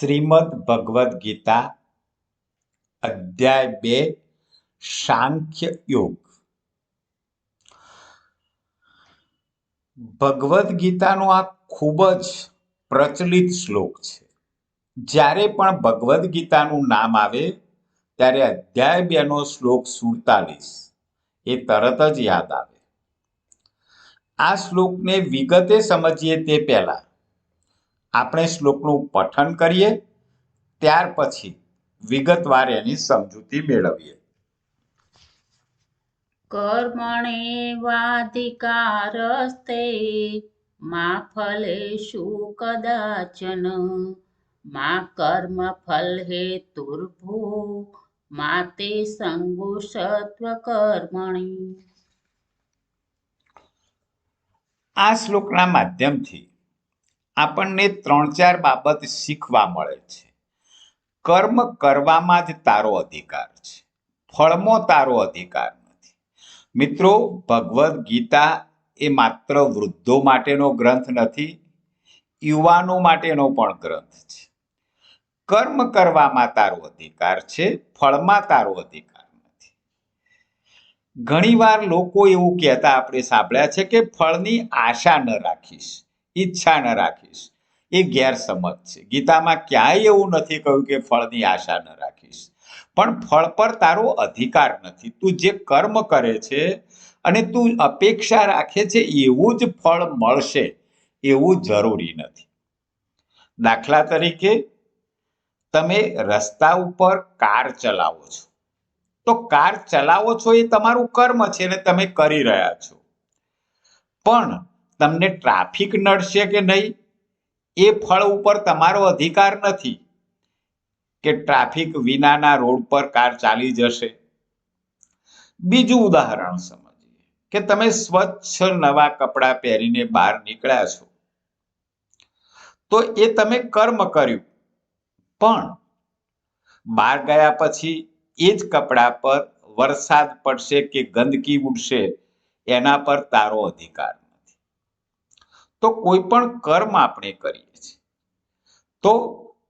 શ્રીમદ ભગવદ્ ગીતા અધ્યાય 2 સાંખ્ય યોગ। ભગવદ્ ગીતાનો આ ખૂબ જ પ્રચલિત શ્લોક છે। જ્યારે પણ ભગવદ્ ગીતાનું નામ આવે ત્યારે અધ્યાય 2 નો શ્લોક 47 એ તરત જ યાદ આવે। આ શ્લોકને વિગતે સમજીએ તે પહેલા આપણે શ્લોકનું પઠન કરીએ, ત્યાર પછી વિગતવાર એની સમજૂતી મેળવીએ। કર્મણેવાધિકારસ્તે મા ફલેષુ કદાચન મા કર્મ ફલ હેતુર્ભૂ મા તે સંગોષત્વ કર્મણિ। આ શ્લોકના માધ્યમથી આપણને 3-4 બાબત શીખવા મળે છે। કર્મ કરવામાં જ તારો અધિકાર છે, ફળમાં તારો અધિકાર નથી। મિત્રો, ભગવદ્ ગીતા એ માત્ર વૃદ્ધો માટેનો ગ્રંથ નથી, યુવાનો માટેનો પણ ગ્રંથ છે। કર્મ કરવામાં તારો અધિકાર છે, ફળમાં તારો અધિકાર નથી। ઘણીવાર લોકો એવું કહેતા આપણે સાંભળ્યા છે કે ફળની આશા ન રાખીશ, ઈચ્છા ન રાખીશ। એ ગેરસમજ છે। ગીતામાં ક્યાંય એવું નથી કહ્યું કે ફળની આશા ન રાખીશ, પણ ફળ પર તારો અધિકાર નથી। તું જે કર્મ કરે છે અને તું અપેક્ષા રાખે છે એવું જ ફળ મળશે એવું જરૂરી નથી। દાખલા તરીકે, તમે રસ્તા ઉપર કાર ચલાવો છો, તો કાર ચલાવો છો એ તમારું કર્મ છે ને તમે કરી રહ્યા છો, પણ તમને ટ્રાફિક નડશે કે નહીં એ ફળ ઉપર તમારો અધિકાર નથી કે ટ્રાફિક વિનાના રોડ પર કાર ચાલી જશે। બીજું ઉદાહરણ સમજીએ કે તમે સ્વચ્છ નવા કપડાં પહેરીને બહાર નીકળ્યા છો, તો એ તમે કર્મ કર્યું, પણ બહાર ગયા પછી એ જ કપડા પર વરસાદ પડશે કે ગંદકી ઉડશે એના પર તારો અધિકાર નથી। તો કોઈ પણ કર્મ આપણે કરીએ છીએ તો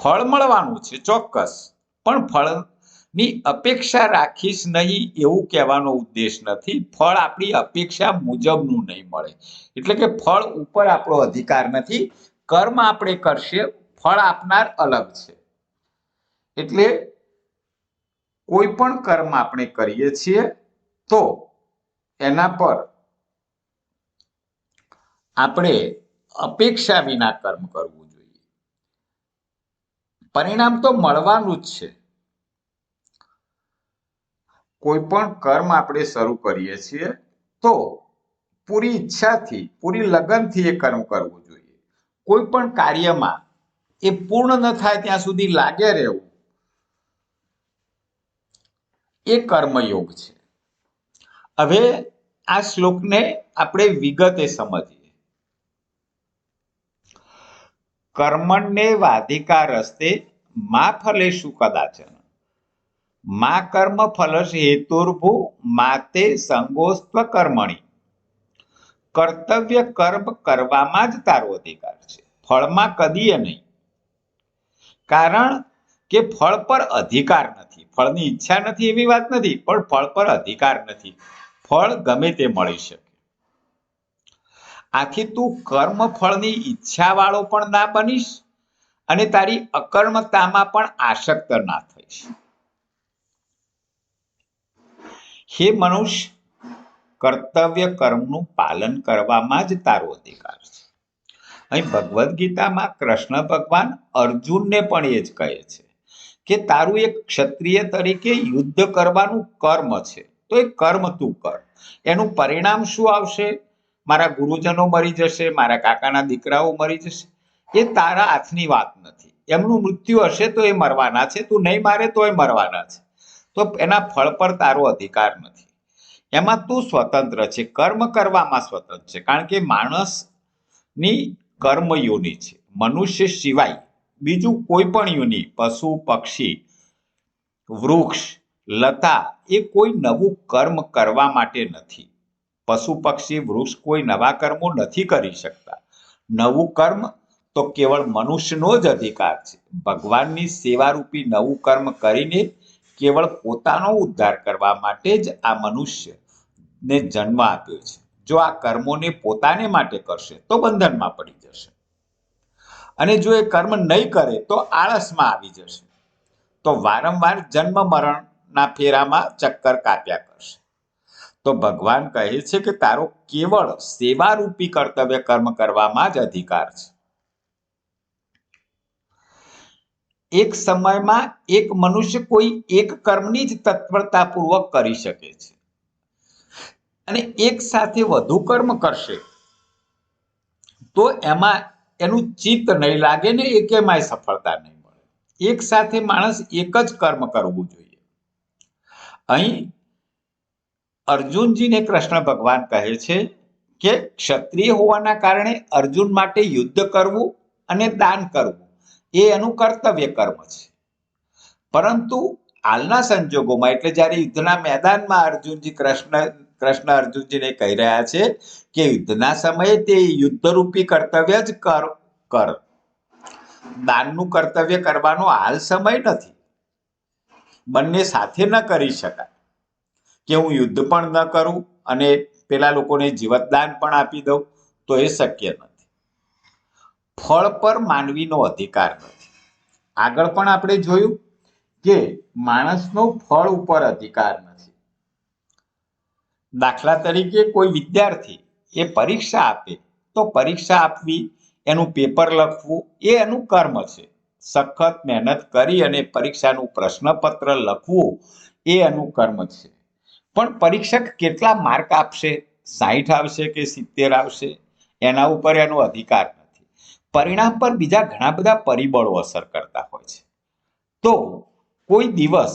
ફળ મળવાનું છે ચોક્કસ, પણ ફળની અપેક્ષા રાખીશ નહીં એવું કહેવાનો ઉદ્દેશ નથી। ફળ આપણી અપેક્ષા મુજબનું નહીં મળે, એટલે કે ફળ ઉપર આપણો અધિકાર નથી। કર્મ આપણે કરશે, ફળ આપનાર અલગ છે। એટલે કોઈ પણ કર્મ આપણે કરીએ છીએ તો એના પર આપણે અપેક્ષા વિના કર્મ કરવું જોઈએ, પરિણામ તો મળવાનું જ છે। કોઈ પણ કર્મ આપણે શરૂ કરીએ છીએ તો પૂરી ઈચ્છાથી, પૂરી લગનથી એ કર્મ કરવું જોઈએ। કોઈ પણ કાર્યમાં એ પૂર્ણ ન થાય ત્યાં સુધી લાગે રહેવું એ કર્મયોગ છે। હવે આ શ્લોકને આપણે વિગતે સમજીએ। કર્મણ્યેવાધિકારસ્તે મા ફલેષુ કદાચન મા કર્મ ફલશ હેતુર્ભૂ મા તે સંગોસ્ત્વ કર્મણિ। કર્તવ્ય કર્મ કરવામાં જ તારો અધિકાર છે, ફળમાં કદીએ નહીં। કારણ કે ફળ પર અધિકાર નથી, ફળની ઈચ્છા નથી એવી વાત નથી, પણ ફળ પર અધિકાર નથી। ફળ ગમે તે મળી શકે। આથી તું કર્મ ફળની ઈચ્છા વાળો પણ ના બનીશ અને તારી અકર્મતામાં પણ આસક્ત ના થઈશ। હે મનુષ્ય, કર્તવ્ય કર્મનું પાલન કરવામાં જ તારો અધિકાર છે। અહીં ભગવદ્ ગીતામાં કૃષ્ણ ભગવાન અર્જુનને પણ એ જ કહે છે કે તારું એક ક્ષત્રિય તરીકે યુદ્ધ કરવાનું કર્મ છે, તો એ કર્મ તું કર। એનું પરિણામ શું આવશે? મારા ગુરુજનો મરી જશે, મારા કાકાના દીકરાઓ મરી જશે, એ તારા હાથની વાત નથી। એમનું મૃત્યુ હશે તો એ મરવાના છે, તું નહીં મારે તો એ મરવાના છે, તો એના ફળ પર તારો અધિકાર નથી। એમાં તું સ્વતંત્ર છે, કર્મ કરવામાં સ્વતંત્ર છે, કારણ કે માણસની કર્મ યોનિ છે। મનુષ્ય સિવાય બીજું કોઈ પણ યોનિ, પશુ પક્ષી વૃક્ષ લતા, એ કોઈ નવું કર્મ કરવા માટે નથી। પશુ પક્ષી વૃક્ષ કોઈ નવા કર્મો નથી કરી શકતા। નવું કર્મ તો કેવળ મનુષ્યનો જ અધિકાર છે. ભગવાનની સેવારૂપી નવું કર્મ કરીને કેવળ પોતાનો ઉદ્ધાર કરવા માટે જ આ મનુષ્યને જન્મ આપ્યો છે. જો આ કર્મોને પોતાને માટે કરશે તો બંધનમાં પડી જશે, અને જો એ કર્મ નહીં કરે તો આળસમાં આવી જશે, તો વારંવાર જન્મ મરણના ફેરામાં ચક્કર કાપ્યા કરશે. તો ભગવાન કહે છે કે તારો કેવળ સેવારૂપી કર્તવ્ય કર્મ કરવામાં જ અધિકાર છે. એક સમયમાં એક મનુષ્ય કોઈ એક કર્મની જ તત્પરતાપૂર્વક કરી શકે છે, અને એક સાથે વધુ કર્મ કરશે તો એમાં એનું ચિત્ત નહીં લાગે ને એકેમાંય સફળતા નહીં મળે. એક સાથે માણસ એક જ કર્મ કરવું જોઈએ. અહીં અર્જુનજીને કૃષ્ણ ભગવાન કહે છે કે ક્ષત્રિય હોવાના કારણે અર્જુન માટે યુદ્ધ કરવું અને દાન કરવું એ એનું કર્તવ્ય કર્મ છે. પરંતુ હાલના સંજોગોમાં, એટલે જ્યારે યુદ્ધના મેદાનમાં કૃષ્ણ અર્જુનજીને કહી રહ્યા છે કે યુદ્ધના સમયે તે યુદ્ધરૂપી કર્તવ્ય જ કર. દાનનું કર્તવ્ય કરવાનો હાલ સમય નથી. બંને સાથે ન કરી શકાય કે હું યુદ્ધ પણ ન કરું અને પેલા લોકોને જીવતદાન પણ આપી દઉં, તો એ શક્ય નથી. ફળ પર માનવીનો અધિકાર નથી. આગળ પણ આપણે જોયું કે માણસનો ફળ ઉપર અધિકાર નથી. દાખલા તરીકે કોઈ વિદ્યાર્થી એ પરીક્ષા આપે તો પરીક્ષા આપવી, એનું પેપર લખવું એ એનું કર્મ છે. સખત મહેનત કરી અને પરીક્ષાનું પ્રશ્નપત્ર લખવું એ એનું કર્મ છે. પણ પરીક્ષક કેટલા માર્ક આપશે, 60 આવશે કે 70 આવશે, એના ઉપર એનો અધિકાર નથી. પરિણામ પર બીજા ઘણા બધા પરિબળો અસર કરતા હોય છે. તો કોઈ દિવસ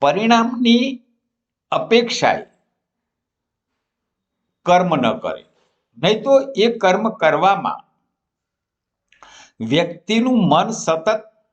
પરિણામની અપેક્ષાએ કર્મ ન કરે, નહીં તો એ કર્મ કરવામાં વ્યક્તિનું મન સતત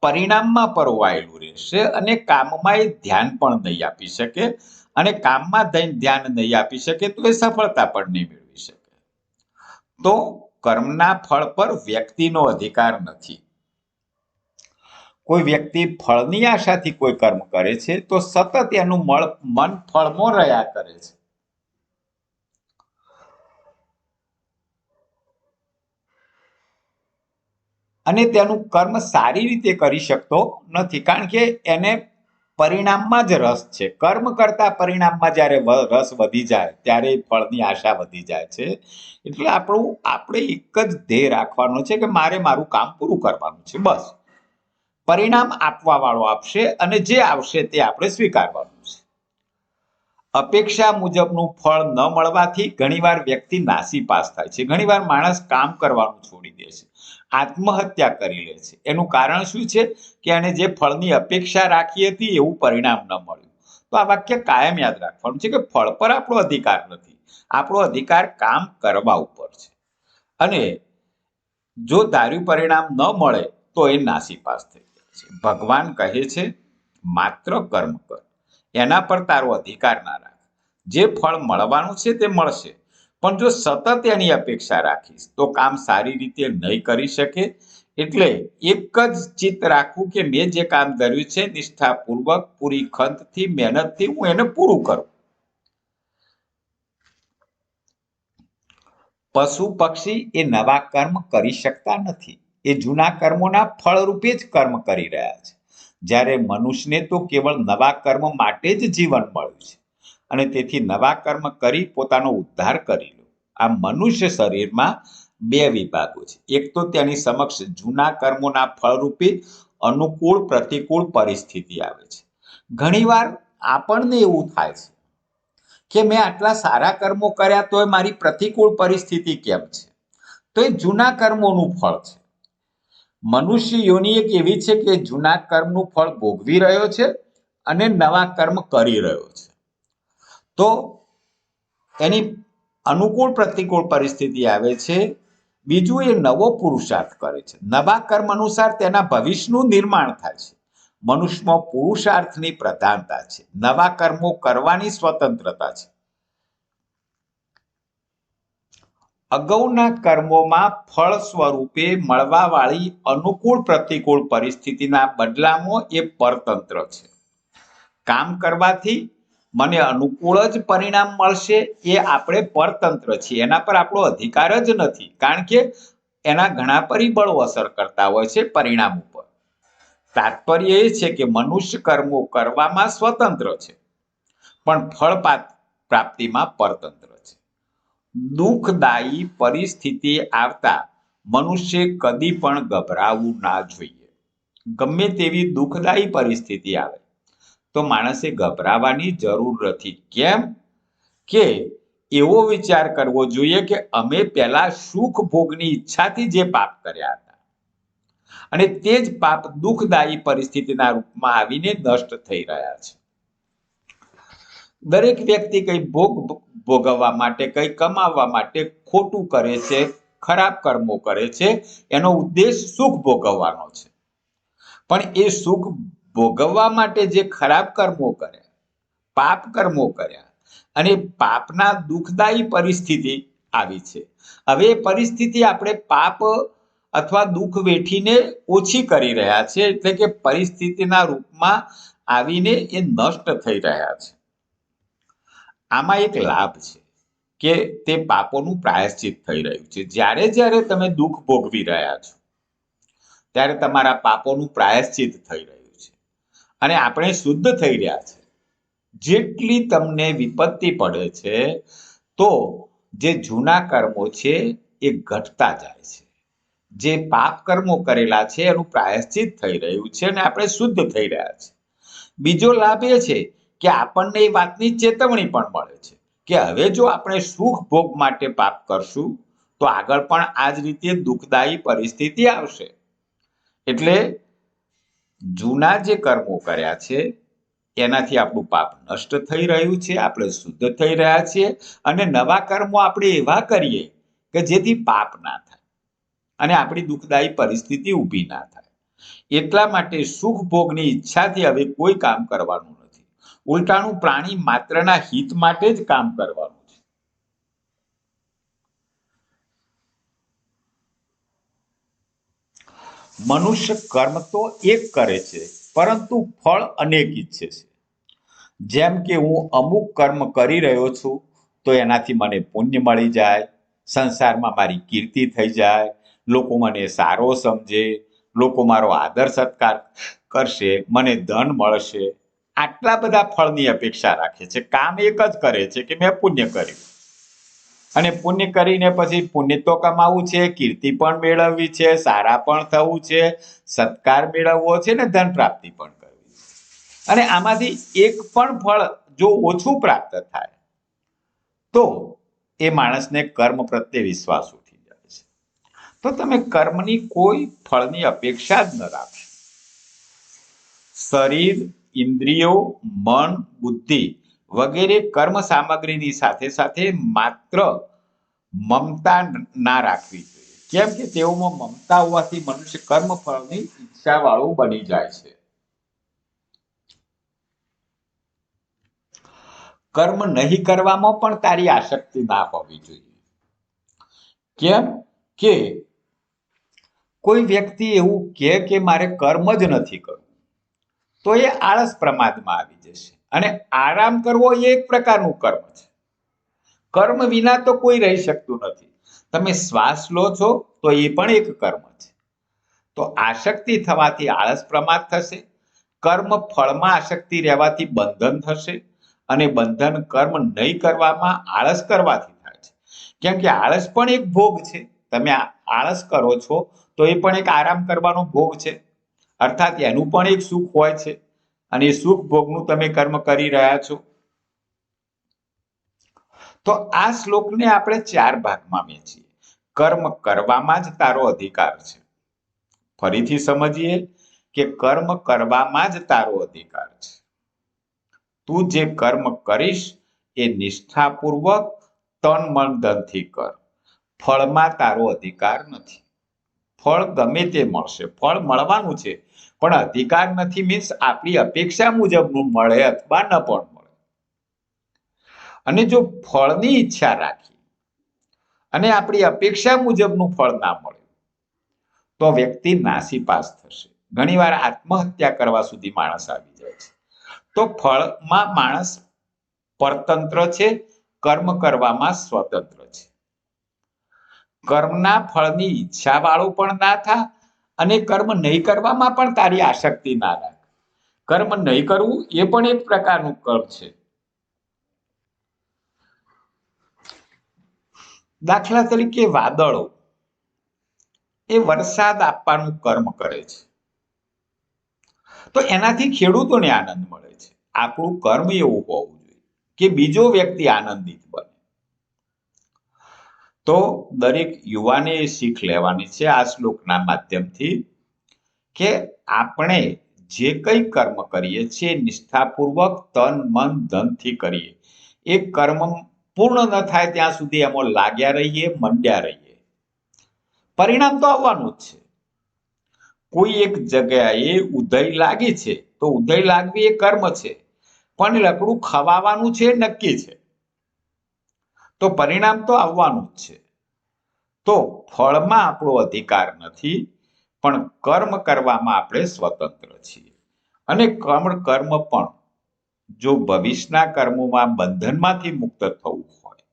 પરિણામમાં પરોવાયેલું રહેશે અને કામમાં એ ધ્યાન પણ નહીં આપી શકે, અને કામમાં ધ્યાન નહીં આપી શકે તો એ સફળતા પણ નહીં મેળવી શકે. તો કર્મના ફળ પર વ્યક્તિનો અધિકાર નથી. કોઈ વ્યક્તિ ફળની આશાથી કોઈ કર્મ કરે છે તો સતત એનું મન ફળમાં રહ્યા કરે છે. અને તેનું કર્મ સારી રીતે કરી શકતો નથી, કારણ કે એને પરિણામમાં જ રસ છે. કર્મ કરતા પરિણામમાં જ્યારે રસ વધી જાય ત્યારે ફળની આશા વધી જાય છે. એટલે આપણે એક જ ધ્યેય રાખવાનો છે કે મારે મારું કામ પૂરું કરવાનું છે, બસ. પરિણામ આપવા વાળો આપશે અને જે આવશે તે આપણે સ્વીકારવાનું છે. અપેક્ષા મુજબનું ફળ ન મળવાથી ઘણીવાર વ્યક્તિ નાસીપાસ થાય છે. ઘણીવાર માણસ કામ કરવાનું છોડી દે છે, આત્મહત્યા કરી લે છે. એનું કારણ શું છે કે એને જે ફળની અપેક્ષા રાખી હતી એવું પરિણામ ન મળ્યું. તો આ વાક્ય કાયમ યાદ રાખવાનું છે કે ફળ પર આપણો અધિકાર નથી, આપણો અધિકાર કામ કરવા ઉપર છે. અને જો ધાર્યું પરિણામ ન મળે તો એ નાસીપાસ થઈ જાય છે. ભગવાન કહે છે માત્ર કર્મ કર, એના પર તારો અધિકાર ના રાખ. જે ફળ મળવાનું છે તે મળશે, પણ જો સતત એની અપેક્ષા રાખીશ તો કામ સારી રીતે નહીં કરી શકે. એટલે એક જ ચિત્ત રાખવું કે મેં જે કામ ધર્યું છે નિષ્ઠાપૂર્વક, પૂરી ખંતથી, મહેનતથી હું એને પૂરું કરું. પશુ પક્ષી એ નવા કર્મ કરી શકતા નથી, એ જૂના કર્મોના ફળરૂપે જ કર્મ કરી રહ્યા છે. જ્યારે મનુષ્યને તો કેવળ નવા કર્મ માટે જ જીવન મળ્યું છે, અને તેથી નવા કર્મ કરી પોતાનો ઉદ્ધાર કરી લો. આ મનુષ્ય શરીરમાં બે વિભાગો છે. એક તો તેની સમક્ષ જૂના કર્મોના ફળરૂપે અનુકૂળ પ્રતિકૂળ પરિસ્થિતિ આવે છે. ઘણીવાર આપણને એવું થાય છે કે મેં આટલા સારા કર્મો કર્યા તોય મારી પ્રતિકૂળ પરિસ્થિતિ કેમ છે? તો એ જૂના કર્મોનું ફળ છે. મનુષ્ય યોની એક એવી છે કે જૂના કર્મનું ફળ ભોગવી રહ્યો છે અને નવા કર્મ કરી રહ્યો છે. તો એની અનુકૂળ પ્રતિકૂળ પરિસ્થિતિ આવે છે. બીજું, એ નવો પુરુષાર્થ કરે છે. નવા કર્મ અનુસાર તેના ભવિષ્યનું નિર્માણ થાય છે. મનુષ્યમાં પુરુષાર્થની પ્રધાનતા છે, નવા કર્મો કરવાની સ્વતંત્રતા છે. અગાઉના કર્મોમાં ફળ સ્વરૂપે મળવાવાળી અનુકૂળ પ્રતિકૂળ પરિસ્થિતિના બદલામાં એ પરતંત્ર છે. કામ કરવાથી મને અનુકૂળ જ પરિણામ મળશે એ આપણે પરતંત્ર છીએ, એના પર આપણો અધિકાર જ નથી, કારણ કે એના ઘણા પરિબળો અસર કરતા હોય છે પરિણામ ઉપર. તાત્પર્ય એ છે કે મનુષ્ય કર્મો કરવામાં સ્વતંત્ર છે, પણ ફળ પ્રાપ્તિમાં પરતંત્ર છે. દુઃખદાયી પરિસ્થિતિ આવતા મનુષ્ય કદી પણ ગભરાવું ના જોઈએ. ગમે તેવી દુઃખદાયી પરિસ્થિતિ આવે તો માણસે ગભરાવાની જરૂર નથી. કેમ કે એવો વિચાર કરવો જોઈએ કે અમે પહેલા સુખ ભોગની ઈચ્છાથી જે પાપ કર્યા હતા અને તે જ પાપ દુઃખદાયી પરિસ્થિતિના રૂપમાં આવીને નષ્ટ થઈ રહ્યા છે. દરેક વ્યક્તિ કંઈ ભોગવવા માટે, કંઈ કમાવવા માટે ખોટું કરે છે, ખરાબ કર્મો કરે છે. એનો ઉદ્દેશ સુખ ભોગવવાનો છે. પણ એ સુખ ભોગવવા માટે જે ખરાબ કર્મો કર્યા, પાપ કર્મો કર્યા અને પાપના દુઃખદાયી પરિસ્થિતિ આવી છે. હવે એ પરિસ્થિતિ આપણે પાપ અથવા દુઃખ વેઠીને ઓછી કરી રહ્યા છે, એટલે કે પરિસ્થિતિના રૂપમાં આવીને એ નષ્ટ થઈ રહ્યા છે. આમાં એક લાભ છે કે તે પાપોનું પ્રાયશ્ચિત થઈ રહ્યું છે. જ્યારે જ્યારે તમે દુઃખ ભોગવી રહ્યા છો ત્યારે તમારા પાપોનું પ્રાયશ્ચિત થઈ રહ્યું છે અને આપણે શુદ્ધ થઈ રહ્યા છે. જેટલી તમને વિપત્તિ પડે છે તો જે જૂના કર્મો છે એ ઘટતા જાય છે. જે પાપ કર્મો કરેલા છે એનું પ્રાયશ્ચિત થઈ રહ્યું છે અને આપણે શુદ્ધ થઈ રહ્યા છે. બીજો લાભ એ છે કે આપણને એ વાતની ચેતવણી પણ મળે છે કે હવે જો આપણે સુખ ભોગ માટે પાપ કરશું તો આગળ પણ આ જ રીતે દુઃખદાયી પરિસ્થિતિ આવશે. એટલે જૂના જે કર્મો કર્યા છે એનાથી આપણું પાપ નષ્ટ થઈ રહ્યું છે, આપણે શુદ્ધ થઈ રહ્યા છીએ અને નવા કર્મો આપણે એવા કરીએ કે જેથી પાપ ના થાય અને આપણી દુઃખદાયી પરિસ્થિતિ ઊભી ના થાય. એટલા માટે સુખ ભોગની ઈચ્છાથી હવે કોઈ કામ કરવાનું નથી. ઉલટાનું પ્રાણી માત્રના હિત માટે જ કામ કરવાનું છે. મનુષ્ય કર્મ તો એક કરે છે પરંતુ ફળ અનેક ઈચ્છે છે. જેમ કે હું અમુક કર્મ કરી રહ્યો છું તો એનાથી મને પુણ્ય મળી જાય, સંસારમાં મારી કીર્તિ થઈ જાય, લોકો મને સારો સમજે, લોકો મારો આદર સત્કાર કરશે, મને ધન મળશે. આટલા બધા ફળની અપેક્ષા રાખે છે. કામ એક જ કરે છે કે મેં પુણ્ય કર્યું અને પુણ્ય કરીને પછી પુણ્ય તો કમાવું છે, કીર્તિ પણ મેળવવી છે, સારા પણ થવું છે, સત્કાર મેળવવો છે ને ધન પ્રાપ્તિ પણ કરવી છે. અને આમાંથી એક પણ ફળ જો ઓછું પ્રાપ્ત થાય તો એ માણસને કર્મ પ્રત્યે વિશ્વાસ ઉઠી જાય છે. તો તમે કર્મની કોઈ ફળની અપેક્ષા જ ન રાખશો. શરીર, ઇન્દ્રિયો, મન, બુદ્ધિ વગેરે કર્મ સામગ્રીની સાથે સાથે માત્ર મમતા ના રાખવી જોઈએ. કેમ કે તેઓમાં મમતા હોવાથી મનુષ્ય કર્મ ફળની ઈચ્છા વાળું બની જાય છે. કર્મ નહીં કરવામાં પણ તારી આસક્તિ ના હોવી જોઈએ. કેમ કે કોઈ વ્યક્તિ એવું કહે કે મારે કર્મ જ નથી કરવું તો એ આળસ પ્રમાદમાં આવી જશે અને આરામ કરવો એ એક પ્રકારનું કર્મ છે. કર્મ વિના તો કોઈ રહી શકતું નથી. તમે શ્વાસ લો છો તો એ પણ એક કર્મ છે. તો આસક્તિ થવાથી આળસ પ્રમાદ થશે, કર્મ ફળમાં આસક્તિ રહેવાથી બંધન થશે અને બંધન કર્મ નહીં કરવામાં આળસ કરવાથી થાય છે. કેમ કે આળસ પણ એક ભોગ છે. તમે આળસ કરો છો તો એ પણ એક આરામ કરવાનો ભોગ છે, અર્થાત એનું પણ એક સુખ હોય છે અને એ સુખ ભોગનું તમે કર્મ કરી રહ્યા છો. તો આ શ્લોકને આપણે 4 ભાગમાં વહેંચીએ. કર્મ કરવામાં જ તારો અધિકાર છે. ફરીથી સમજીએ કે કર્મ કરવામાં જ તારો અધિકાર છે. તું જે કર્મ કરીશ એ નિષ્ઠાપૂર્વક તન મન ધનથી કર. ફળમાં તારો અધિકાર નથી. ફળ ગમે તે મળશે, ફળ મળવાનું છે, પણ અધિકાર નથી મીન્સ આપણી અપેક્ષા મુજબનું મળે અથવા ન પણ મળે. અને જો ફળની ઈચ્છા રાખી અને આપણી અપેક્ષા મુજબનું ફળ ના મળે તો વ્યક્તિ નાસીપાસ થશે. ઘણીવાર આત્મહત્યા કરવા સુધી માણસ આવી જાય છે. તો ફળમાં માણસ પરતંત્ર છે, કર્મ કરવામાં સ્વતંત્ર છે. કર્મના ફળની ઈચ્છા વાળું પણ ના થા અને કર્મ નહીં કરવામાં પણ તારી આસક્તિ ના રાખ. કર્મ નહીં કરવું એ પણ એક પ્રકારનું કર્મ છે. દાખલા તરીકે વાદળો એ વરસાદ આપવાનું કર્મ કરે છે, તો એનાથી ખેડૂતોને આનંદ મળે છે. આપણું કર્મ એવું હોવું જોઈએ કે બીજો વ્યક્તિ આનંદિત બને. તો દરેક યુવાને એ શીખ લેવાની છે આ શ્લોકના માધ્યમથી કે આપણે જે કંઈ કર્મ કરીએ છીએ નિષ્ઠાપૂર્વક તન મન ધનથી કરીએ. એ કર્મ પૂર્ણ ન થાય ત્યાં સુધી એમાં લાગ્યા રહીએ, મંડ્યા રહીએ. પરિણામ તો આવવાનું જ છે. કોઈ એક જગ્યાએ ઉધઈ લાગી છે તો ઉધઈ લાગવી એ કર્મ છે, પણ લકડું ખવાવાનું છે નક્કી છે, તો પરિણામ તો આવવાનું જ છે. તો ફળમાં આપણો અધિકાર નથી, પણ કર્મ કરવામાં આપણે સ્વતંત્ર છીએ. અને કર્મ પણ જો ભવિષ્યના કર્મોમાં બંધનમાંથી મુક્ત થવું હોય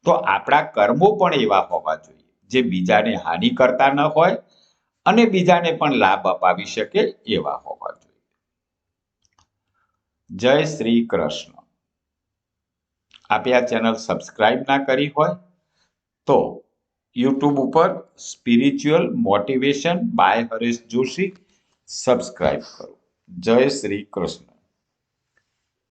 તો આપણા કર્મો પણ એવા હોવા જોઈએ જે બીજાને હાનિ કરતા ન હોય અને બીજાને પણ લાભ અપાવી શકે એવા હોવા જોઈએ. જય શ્રી કૃષ્ણ. આપે આ ચેનલ સબસ્ક્રાઇબ ના કરી હોય તો યુટ્યુબ ઉપર spiritual motivation by Haresh Joshi subscribe કરો. જય શ્રી કૃષ્ણ.